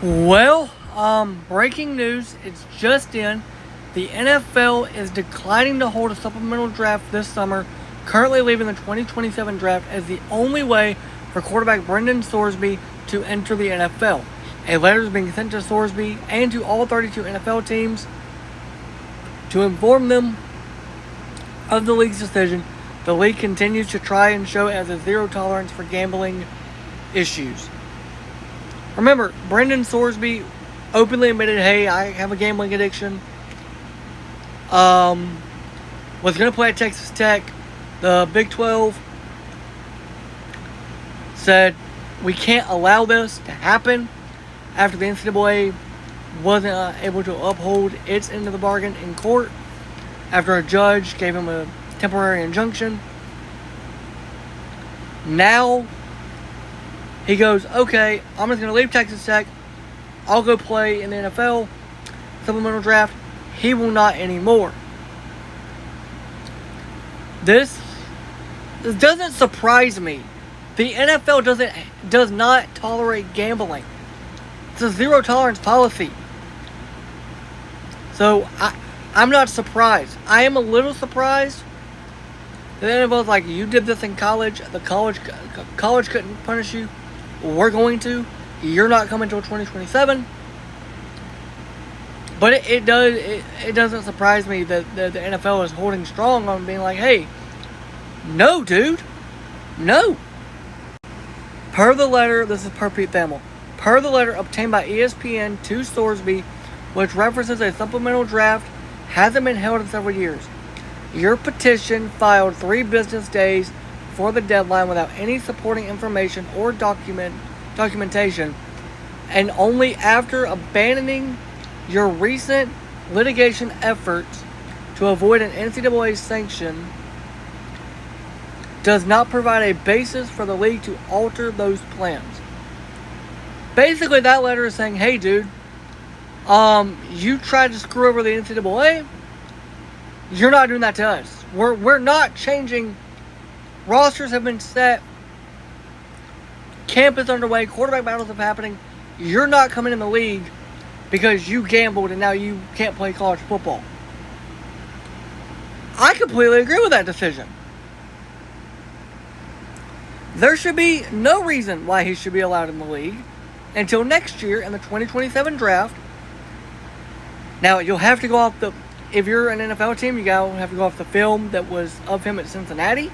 Well, breaking news, it's just in. The NFL is declining to hold a supplemental draft this summer, currently leaving the 2027 draft as the only way for quarterback Brendan Sorsby to enter the NFL. A letter is being sent to Sorsby and to all 32 NFL teams to inform them of the league's decision. The league continues to try and show it as a zero tolerance for gambling issues. Remember, Brendan Sorsby openly admitted, hey, I have a gambling addiction. Was going to play at Texas Tech. The Big 12 said, we can't allow this to happen after the NCAA wasn't able to uphold its end of the bargain in court after a judge gave him a temporary injunction. Now, he goes, okay, I'm just going to leave Texas Tech. I'll go play in the NFL supplemental draft. He will not anymore. This doesn't surprise me. The NFL does not tolerate gambling. It's a zero tolerance policy. So I'm not surprised. I am a little surprised. The NFL's like, you did this in college. The college couldn't punish you. We're going to. You're not coming until 2027. But it doesn't surprise me that the NFL is holding strong on being like, hey, no, dude. No. Per the letter, this is per Pete Thamel. Per the letter obtained by ESPN to Sorsby, which references a supplemental draft, hasn't been held in several years. Your petition filed 3 business days before the deadline without any supporting information or documentation, and only after abandoning your recent litigation efforts to avoid an NCAA sanction does not provide a basis for the league to alter those plans. Basically, that letter is saying, hey, dude, you tried to screw over the NCAA. You're not doing that to us. We're not changing. Rosters have been set. Camp is underway. Quarterback battles are happening. You're not coming in the league because you gambled and now you can't play college football. I completely agree with that decision. There should be no reason why he should be allowed in the league until next year in the 2027 draft. Now, you'll have to go off the... If you're an NFL team, you have to go off the film that was of him at Cincinnati.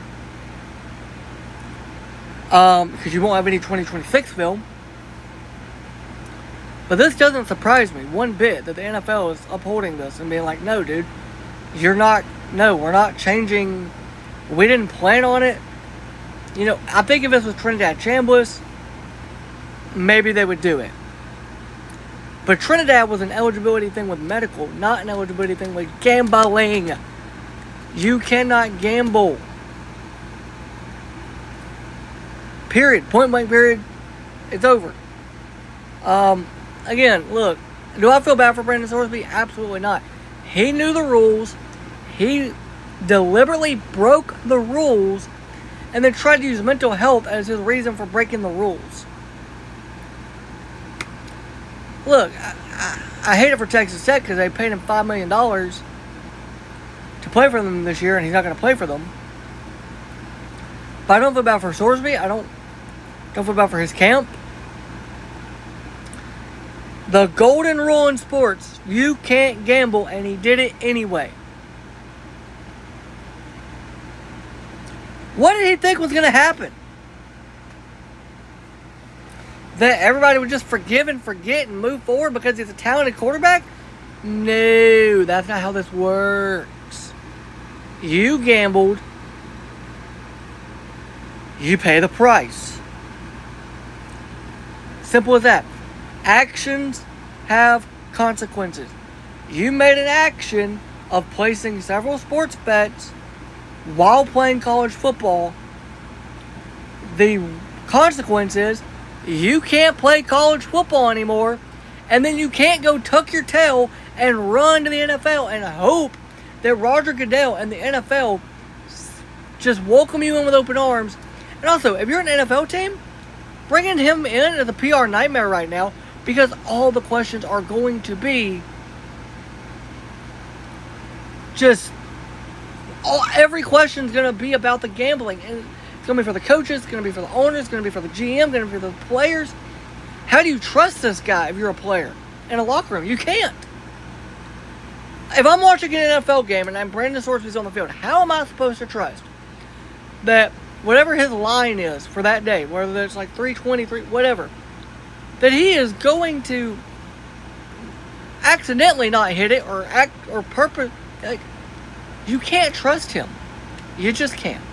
Because you won't have any 2026 film. But this doesn't surprise me one bit that the NFL is upholding this and being like, no, dude, we're not changing. We didn't plan on it. You know, I think if this was Trinidad Chambliss, maybe they would do it. But Trinidad was an eligibility thing with medical, not an eligibility thing with gambling. You cannot gamble. Period. Point blank period. It's over. Again, look, do I feel bad for Brandon Sorsby? Absolutely not. He knew the rules. He deliberately broke the rules and then tried to use mental health as his reason for breaking the rules. Look, I hate it for Texas Tech because they paid him $5 million to play for them this year, and he's not going to play for them. But I don't feel bad for Sorsby. I don't feel bad for his camp. The golden rule in sports, you can't gamble, and he did it anyway. What did he think was going to happen? That everybody would just forgive and forget and move forward because he's a talented quarterback? No, that's not how this works. You gambled. You pay the price. Simple as that. Actions have consequences. You made an action of placing several sports bets while playing college football. The consequence is you can't play college football anymore, and then you can't go tuck your tail and run to the NFL and hope that Roger Goodell and the NFL just welcome you in with open arms. And also, if you're an NFL team, bringing him in as a PR nightmare right now Because all the questions are going to be just every question is going to be about the gambling. And it's going to be for the coaches, it's going to be for the owners, it's going to be for the GM, it's going to be for the players. How do you trust this guy if you're a player in a locker room? You can't. If I'm watching an NFL game and I'm Brandon Sorsby's on the field, how am I supposed to trust that whatever his line is for that day, whether it's like 323, whatever, that he is going to accidentally not hit it or purpose? Like, you can't trust him. You just can't.